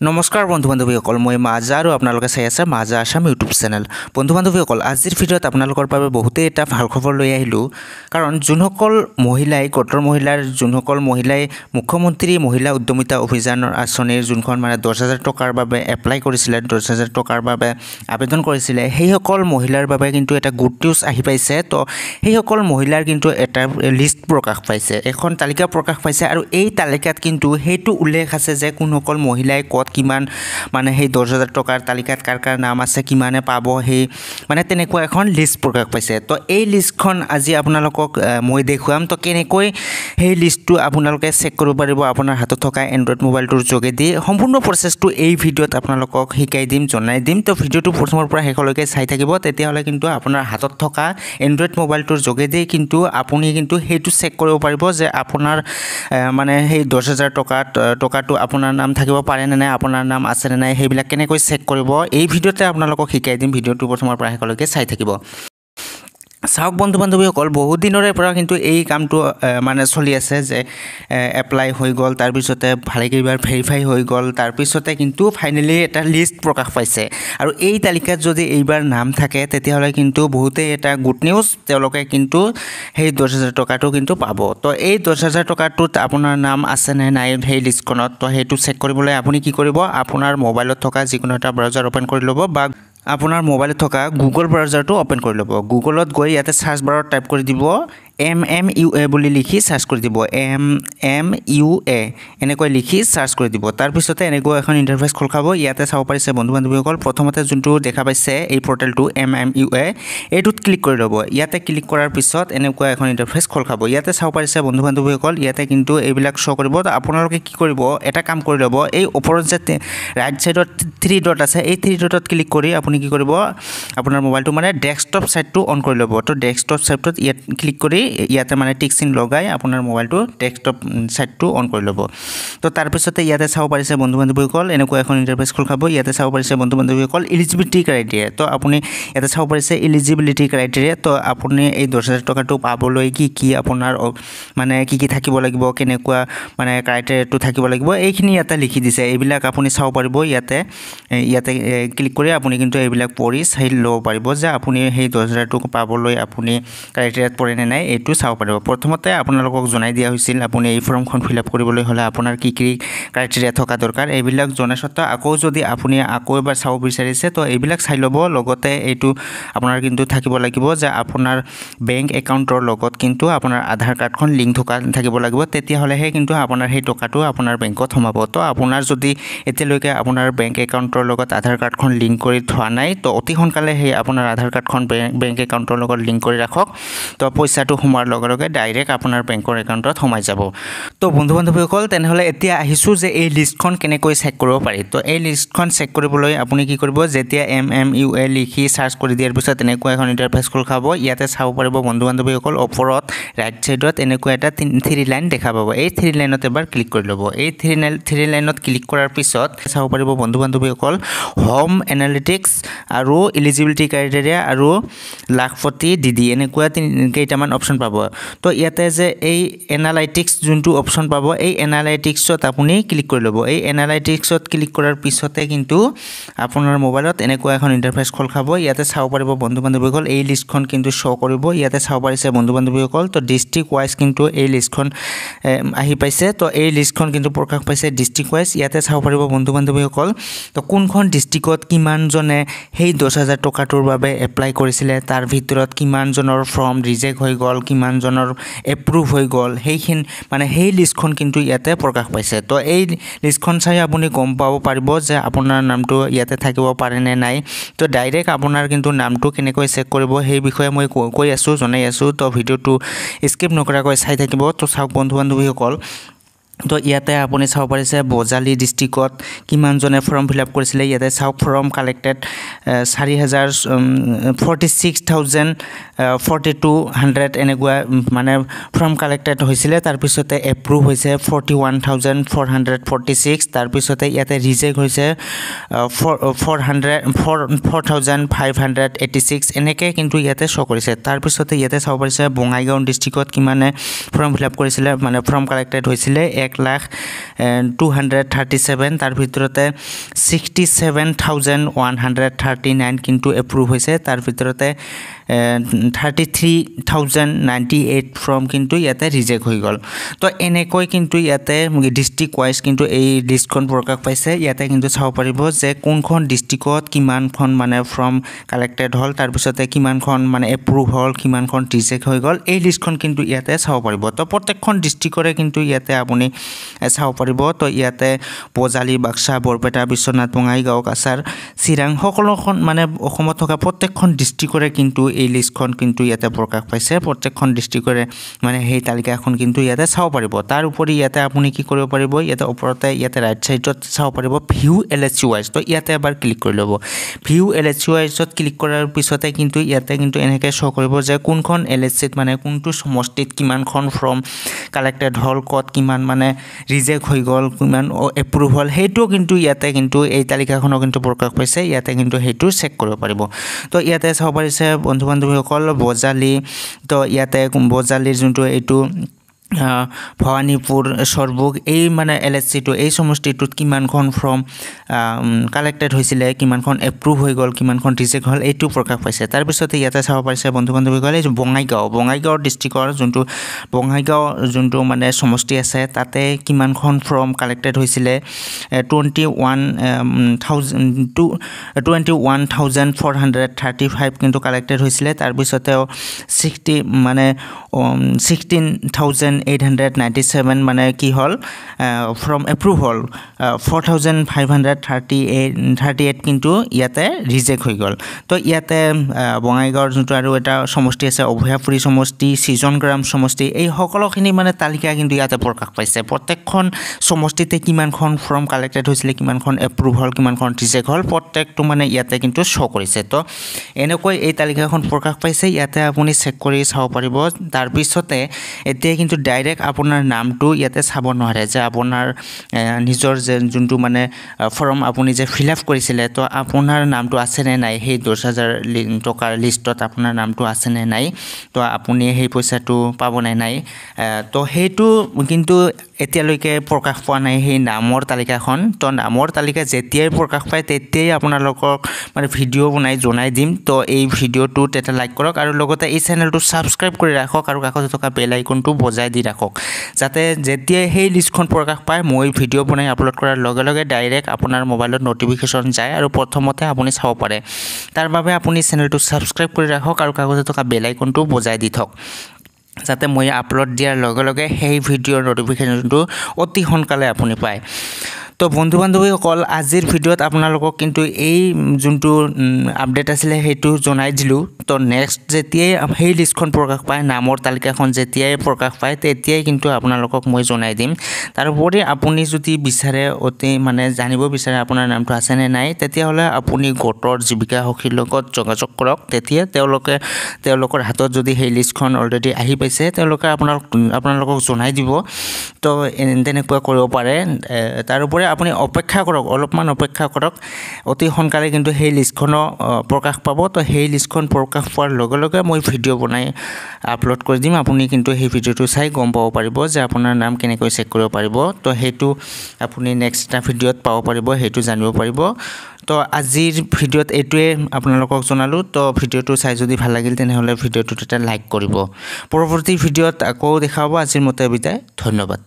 নমস্কাৰ বন্ধু বান্ধৱীসকল মই মাজা আৰু আপোনালোকে চাই আছে মাজা আসাম ইউটিউব চেনেল। বন্ধু বান্ধৱীসকল আজিৰ ভিডিঅ'ত আপোনালোকৰ বাবে বহুতেই এটা ভাল খবৰ লৈ আহিলোঁ। কাৰণ যোনসকল মহিলাই গোটৰ মহিলাৰ যোনসকল মহিলাই মুখ্যমন্ত্ৰী মহিলা উদ্যমিতা অভিযানৰ আঁচনিৰ যোনখন 10,000 টকাৰ বাবে এপ্লাই কৰিছিলে 10,000 টকাৰ বাবে আবেদন কৰিছিলে সেইসকল মহিলাৰ বাবে কিন্তু এটা গুড নিউজ আহি পাইছে। তো সেইসকল মহিলাৰ কিন্তু এটা লিষ্ট প্ৰকাশ পাইছে, এখন তালিকা প্ৰকাশ পাইছে আৰু এই তালিকাত কিন্তু সেইটো উল্লেখ আছে যে কোনসকল মহিলাই কিমান সেই 10,000 টকাৰ তালিকাত কাৰ কাৰ নাম আছে কিমানে পাব সেই তেনেকুৱা এখন লিষ্ট প্ৰকাশ পাইছে। তো এই লিষ্টখন আজি আপোনালোকক মই দেখুৱাম। তো কেনেকৈ সেই লিষ্টটো আপোনালোকে চেক কৰিব পাৰিব আপোনাৰ হাতত থকা এণ্ড্ৰইড মোবাইলটোৰ যোগেদি সম্পূৰ্ণ প্ৰচেছটো এই ভিডিঅ'ত আপোনালোকক শিকাই দিম, জনাই দিম। তো ভিডিঅ'টো প্ৰথমৰ পৰা শেষলৈকে চাই থাকিব, তেতিয়াহ'লে কিন্তু আপোনাৰ হাতত থকা এণ্ড্ৰইড মোবাইলটোৰ যোগেদি কিন্তু আপুনি কিন্তু সেইটো চেক কৰিব পাৰিব যে আপোনাৰ সেই 10,000 টকাটো আপোনাৰ নাম থাকিব পাৰে নে নাই, আপোনাৰ নাম আছে নে নাই, সেইবিলাক কেনেকৈ চেক কৰিব এই ভিডিঅ'তে আপোনালোকক শিকাই দিম। ভিডিঅ'টো প্ৰথমৰ পৰা শেষলৈকে চাই থাকিব। চাওক বন্ধু বান্ধৱীসকল, বহুত দিনৰে পৰা কিন্তু এই কামটো চলি আছে যে এপ্লাই হৈ গ'ল, তাৰপিছতে ভালেকেইবাৰ ভেৰিফাই হৈ গ'ল, তাৰপিছতে কিন্তু ফাইনেলি এটা লিষ্ট প্ৰকাশ পাইছে। আৰু এই তালিকাত যদি এইবাৰ নাম থাকে তেতিয়াহ'লে কিন্তু বহুতেই এটা গুড নিউজ, তেওঁলোকে কিন্তু সেই 10,000 টকাটো কিন্তু পাব। তো এই 10,000 টকাটোত আপোনাৰ নাম আছে নে নাই সেই লিষ্টখনত, তো সেইটো চেক কৰিবলৈ আপুনি কি কৰিব, আপোনাৰ মোবাইলত থকা যিকোনো এটা ব্ৰাউজাৰ অ'পেন কৰি ল'ব বা আপোনাৰ মোবাইলত থকা গুগল ব্ৰাউজাৰটো অ'পেন কৰি ল'ব। গুগলত গৈ ইয়াতে চাৰ্চ বাৰত টাইপ কৰি দিব MMUA বুলি লিখি চাৰ্চ কৰি দিব, MMUA এনেকৈ লিখি চাৰ্চ কৰি দিব। তাৰপিছতে এনেকুৱা এখন ইণ্টাৰফেচ খোল খাব। ইয়াতে চাব পাৰিছে বন্ধু বান্ধৱীসকল, প্ৰথমতে যোনটো দেখা পাইছে এই পৰ্টেলটো MMUA, এইটোত ক্লিক কৰি ল'ব। ইয়াতে ক্লিক কৰাৰ পিছত এনেকুৱা এখন ইণ্টাৰফেচ খোল খাব। ইয়াতে চাব পাৰিছে বন্ধু বান্ধৱীসকল, ইয়াতে কিন্তু এইবিলাক শ্ব' কৰিব। তো আপোনালোকে কি কৰিব, এটা কাম কৰি ল'ব, এই ওপৰত যে ৰাইট ছাইডত 3 ডট আছে, এই 3 ডটত ক্লিক কৰি আপুনি কি কৰিব, আপোনাৰ মোবাইলটো ডেস্কটপ ছাইডটো অন কৰি ল'ব। তো ডেস্কটপ ছাইডটোত ইয়াত ক্লিক কৰি ইয়াতে টিক চিন লগাই আপোনাৰ মোবাইলটো ডেস্কটপ ছাইডটো অন কৰি ল'ব। তো তাৰপিছতে ইয়াতে চাব পাৰিছে বন্ধু বান্ধৱীসকল, এনেকুৱা এখন ইণ্টাৰফেচ খোল খাব। ইয়াতে চাব পাৰিছে বন্ধু বান্ধৱীসকল এলিজিবিলিটি ক্ৰাইটেৰিয়া। তো আপুনি ইয়াতে চাব পাৰিছে এলিজিবিলিটি ক্ৰাইটেৰিয়া। তো আপুনি এই 10,000 টকাটো পাবলৈ কি আপোনাৰ কি থাকিব লাগিব, কেনেকুৱা ক্ৰাইটেৰিয়াটো থাকিব লাগিব, এইখিনি ইয়াতে লিখি দিছে। এইবিলাক আপুনি চাব পাৰিব। ইয়াতে ক্লিক কৰি আপুনি কিন্তু এইবিলাক পঢ়ি চাই ল'ব পাৰিব যে আপুনি সেই 10,000 টকা পাবলৈ আপুনি ক্ৰাইটেৰিয়াত পৰে নে নাই, এইটো চাব পাৰিব। প্ৰথমতে আপোনালোকক জনাই দিয়া হৈছিল আপুনি এই ফৰ্মখন ফিল আপ কৰিবলৈ হ'লে আপোনাৰ কি ক্ৰাইটেৰিয়া থকা দৰকাৰ, এইবিলাক জনাই সত্ত্বেও আকৌ যদি আপুনি এবাৰ চাব বিচাৰিছে তো এইবিলাক চাই ল'ব। লগতে এইটো আপোনাৰ কিন্তু থাকিব লাগিব যে আপোনাৰ বেংক একাউণ্টৰ লগত কিন্তু আপোনাৰ আধাৰ কাৰ্ডখন লিংক থাকিব লাগিব, তেতিয়াহ'লেহে কিন্তু আপোনাৰ সেই টকাটো আপোনাৰ বেংকত সোমাব। তো আপোনাৰ যদি এতিয়ালৈকে আপোনাৰ বেংক একাউণ্টৰ লগত আধাৰ কাৰ্ডখন লিংক কৰি থোৱা নাই, তো অতি সোনকালে সেই আপোনাৰ আধাৰ কাৰ্ডখন বেংক একাউণ্টৰ লগত লিংক কৰি ৰাখক। তো পইচাটো সোমোৱাৰ লগে লগে ডাইৰেক্ট আপোনাৰ বেংকৰ একাউণ্টত সোমাই যাব। তো বন্ধু বান্ধৱীসকল, তেনেহ'লে এতিয়া আহিছোঁ যে এই লিষ্টখন কেনেকৈ চেক কৰিব পাৰি। তো এই লিষ্টখন চেক কৰিবলৈ আপুনি কি কৰিব, যেতিয়া MMUA লিখি চাৰ্চ কৰি দিয়াৰ পিছত এনেকুৱা এখন ইণ্টাৰফেচ খোল খাব। ইয়াতে চাব পাৰিব বন্ধু বান্ধৱীসকল, ওপৰত ৰাইট ছাইডত এনেকুৱা এটা 3 লাইন দেখা পাব। এই 3 লাইনত এবাৰ ক্লিক কৰি ল'ব। এই 3 লাইনত ক্লিক কৰাৰ পিছত চাব পাৰিব বন্ধু বান্ধৱীসকল, হোম এনালিটিক্স আৰু এলিজিবিলিটি ক্ৰাইটেৰিয়া আৰু লাখপতি DD এনেকুৱা কেইটামান অপশ্যন পাব। তো ইয়াতে যে এই এনালাইটিক্স যোনটো অপশ্যন পাব, এই এনালাইটিক্সত আপুনি ক্লিক কৰি ল'ব। এই এনালাইটিক্সত ক্লিক কৰাৰ পিছতে কিন্তু আপোনাৰ মোবাইলত এনেকুৱা এখন ইণ্টাৰফেচ খোল খাব। ইয়াতে চাব পাৰিব বন্ধু বান্ধৱীসকল, এই লিষ্টখন কিন্তু শ্ব' কৰিব। ইয়াতে চাব পাৰিছে বন্ধু বান্ধৱীসকল, তো ডিষ্ট্ৰিক্ট ৱাইজ কিন্তু এই লিষ্টখন আহি পাইছে। তো এই লিষ্টখন কিন্তু প্ৰকাশ পাইছে ডিষ্ট্ৰিক্ট ৱাইজ। ইয়াতে চাব পাৰিব বন্ধু বান্ধৱীসকল, তো কোনখন ডিষ্ট্ৰিক্টত কিমানজনে সেই 10,000 টকাটোৰ বাবে এপ্লাই কৰিছিলে, তাৰ ভিতৰত কিমানজনৰ ফৰ্ম ৰিজেক্ট হৈ গ'ল, কিমানজনৰ এপ্ৰুভ হৈ গ'ল, সেইখিনি সেই লিষ্টখন কিন্তু ইয়াতে প্ৰকাশ পাইছে। তো এই লিষ্টখন চাই আপুনি গম পাব পাৰিব যে আপোনাৰ নামটো ইয়াতে থাকিব পাৰে নে নাই। তো ডাইৰেক্ট আপোনাৰ কিন্তু নামটো কেনেকৈ চেক কৰিব সেই বিষয়ে মই কৈ আছোঁ, জনাই আছোঁ। তো ভিডিঅ'টো স্কিপ নকৰাকৈ চাই থাকিব। তো চাওক বন্ধু বান্ধৱীসকল, তো ইয়াতে আপুনি চাব পাৰিছে বজালী ডিষ্ট্ৰিক্টত কিমানজনে ফৰ্ম ফিল আপ কৰিছিলে। ইয়াতে চাওক ফৰ্ম কালেক্টেড 46,042 এনেকুৱা ফৰ্ম কালেক্টেড হৈছিলে। তাৰপিছতে এপ্ৰুভ হৈছে 41,446। তাৰপিছতে ইয়াতে ৰিজেক্ট হৈছে 4,586 এনেকৈ কিন্তু ইয়াতে শ্ব' কৰিছে। তাৰপিছতে ইয়াতে চাব পাৰিছে বঙাইগাঁও ডিষ্ট্ৰিক্টত কিমানে ফৰ্ম ফিল আপ কৰিছিলে, ফৰ্ম কালেক্টেড হৈছিলে 1,237 তাৰ ভিতৰতে 67,139 কিন্তু এপ্ৰুভ হৈছে তাৰ ভিতৰতে 33,098 ফৰ্ম কিন্তু ইয়াতে ৰিজেক্ট হৈ গ'ল তো এনেকৈ কিন্তু ইয়াতে ডিস্ট্ৰিক্ট ওয়াইজ কিন্তু এই লিষ্টখন প্ৰকাশ পাইছে ইয়াতে কিন্তু চাব পাৰিব যে কোনখন ডিস্ট্ৰিক্টত কিমানখন মানে ফৰ্ম কালেক্টেড হ'ল তাৰ পিছতে কিমানখন মানে এপ্ৰুভ হ'ল কিমানখন ৰিজেক্ট হৈ গ'ল এই লিষ্টখন কিন্তু ইয়াতে চাব পাৰিব তো প্ৰত্যেকখন ডিস্ট্ৰিক্টৰে কিন্তু ইয়াতে আপুনি চাব পাৰিব তো ইয়াতে বজালি বাক্সা বৰপেটা বিশ্বনাথ বঙাইগাঁও কাছাৰ চিৰাং সকলোখন মানে অসমত থকা প্ৰত্যেকখন ডিস্ট্ৰিক্টৰে কিন্তু এই লিষ্টখন কিন্তু ইয়াতে প্ৰকাশ পাইছে প্ৰত্যেকখন ডিস্ট্ৰিক্টৰে মানে সেই তালিকাখন কিন্তু ইয়াতে চাব পাৰিব তাৰ উপৰি ইয়াতে আপুনি কি কৰিব পাৰিব ইয়াতে ওপৰতে ইয়াতে ৰাইট সাইডত চাব পাৰিব ভিউ এলএচচি ওয়াইজ তো ইয়াতে এবাৰ ক্লিক কৰি ল'ব ভিউ এলএচচি ওয়াইজত ক্লিক কৰাৰ পিছতে কিন্তু ইয়াতে কিন্তু এনেকৈ শো কৰিব যে কোনখন এলএচচিত মানে কোনটো সমষ্টিত কিমানখন ফৰ্ম কালেক্টেড হ'ল কত কিমান মানে ৰিজেক্ট হৈ গ'ল কিমান এপ্ৰুভ হ'ল সেইটো কিন্তু ইয়াতে কিন্তু এই তালিকাখনো কিন্তু প্ৰকাশ পাইছে ইয়াতে কিন্তু সেইটো চেক কৰিব পাৰিব তো ইয়াতে চাব পাৰিছে বন্ধু বান্ধৱীসকল বজালি তো ইয়াতে বজালিৰ যোনটো এইটো ভৱানীপুৰ সৰবুক এই মানে এলএচচিটো এই সমষ্টিটোত কিমানখন ফৰ্ম কালেক্টেড হৈছিলে কিমানখন এপ্ৰুভ হৈ গ'ল কিমানখন ৰিজেক্ট হ'ল এইটো প্ৰকাশ পাইছে তাৰ পিছতে ইয়াতে চাব পাৰিছে বন্ধু বান্ধৱীসকল এই বঙাইগাঁও ডিস্ট্ৰিক্টৰ বঙাইগাঁও যোনটো মানে সমষ্টি আছে তাতে কিমানখন ফৰ্ম কালেক্টেড হৈছিলে 21,435 কিন্তু কালেক্টেড হৈছিলে তাৰ পিছতে 16,897 মানে কি হ'ল ফ্ৰম এপ্ৰুভ হ'ল 4,538 কিন্তু ইয়াতে ৰিজেক্ট হৈ গ'ল তো ইয়াতে বঙাইগাঁৱৰ যোনটো আৰু এটা সমষ্টি আছে অভয়াপুৰী সমষ্টি সিজনগ্ৰাম সমষ্টি এই সকলোখিনি মানে তালিকা কিন্তু ইয়াতে প্ৰকাশ পাইছে প্ৰত্যেকখন সমষ্টিতে কিমানখন ফৰ্ম কালেক্টেড হৈছিলে কিমানখন এপ্ৰুভ হ'ল কিমানখন ৰিজেক্ট হ'ল প্ৰত্যেকটো মানে ইয়াতে কিন্তু শো কৰিছে তো এনেকৈ এই তালিকাখন প্ৰকাশ পাইছে ইয়াতে আপুনি চেক কৰি চাব পাৰিব তাৰ পিছতে এতিয়া কিন্তু ডাইৰেক্ট আপোনাৰ নামটো ইয়াতে চাব নোৱাৰে যে আপোনাৰ নিজৰ যে যোনটো মানে ফৰ্ম আপুনি যে ফিল আপ কৰিছিলে তো আপোনাৰ নামটো আছে নে নাই সেই 10,000 টকাৰ লিষ্টত আপোনাৰ নামটো আছে নে নাই তো আপুনি সেই পইচাটো পাব নে নাই তো সেইটো কিন্তু এতিয়ালৈকে প্ৰকাশ পোৱা নাই সেই নামৰ তালিকাখন তো নামৰ তালিকা যেতিয়াই প্ৰকাশ পায় তেতিয়াই আপোনালোকক মানে ভিডিঅ' বনাই জনাই দিম তো এই ভিডিঅ'টোত এটা লাইক কৰক আৰু লগতে এই চেনেলটো সাবস্ক্ৰাইব কৰি ৰাখক আৰু কাষতে থকা বেল আইকনটো বজাই দি ৰাখক যাতে যেতিয়াই সেই লিষ্টখন প্ৰকাশ পায় মই ভিডিঅ' বনাই আপলোড কৰাৰ লগে লগে ডাইৰেক্ট আপোনাৰ মোবাইলত নটিফিকেশ্যন যায় আৰু প্ৰথমতে আপুনি চাব পাৰে তাৰ বাবে আপুনি চেনেলটো সাবস্ক্ৰাইব কৰি ৰাখক আৰু কাষতে থকা বেল আইকনটো বজাই দি থওক যাতে মই আপলোড দিয়াৰ লগে লগে সেই ভিডিঅ'ৰ নটিফিকেশ্যনটো অতি সোনকালে আপুনি পায় তো বন্ধু বান্ধৱীসকল আজিৰ ভিডিঅ'ত আপোনালোকক কিন্তু এই যোনটো আপডেট আছিলে সেইটো জনাই দিলোঁ তো নেক্সট যেতিয়াই সেই লিষ্টখন প্ৰকাশ পায় নামৰ তালিকাখন যেতিয়াই প্ৰকাশ পায় তেতিয়াই কিন্তু আপোনালোকক মই জনাই দিম তাৰোপৰি আপুনি যদি বিচাৰে অতি মানে জানিব বিচাৰে আপোনাৰ নামটো আছে নে নাই তেতিয়াহ'লে আপুনি গোটৰ জীৱিকা সখীৰ লগত যোগাযোগ কৰক তেতিয়া তেওঁলোকৰ হাতত যদি সেই লিষ্টখন অলৰেডি আহি পাইছে তেওঁলোকে আপোনালোকক জনাই দিব তো তেনেকুৱা কৰিব পাৰে তাৰোপৰি আপুনি অপেক্ষা কৰক অলপমান অপেক্ষা কৰক অতি সোনকালে কিন্তু সেই লিষ্টখন প্ৰকাশ পাব তো সেই লিষ্টখন প্ৰকাশ পোৱাৰ লগে লগে মই ভিডিঅ' বনাই আপলোড কৰি দিম আপুনি কিন্তু সেই ভিডিঅ'টো চাই গম পাব পাৰিব যে আপোনাৰ নাম কেনেকৈ চেক কৰিব পাৰিব তো সেইটো আপুনি নেক্সট এটা ভিডিঅ'ত পাব পাৰিব সেইটো জানিব পাৰিব তো আজিৰ ভিডিঅ'ত এইটোৱে আপোনালোকক জনালোঁ তো ভিডিঅ'টো চাই যদি ভাল লাগিল তেনেহ'লে ভিডিঅ'টোত এটা লাইক কৰিব পৰৱৰ্তী ভিডিঅ'ত আকৌ দেখাব আজিৰ মতে বিদায় ধন্যবাদ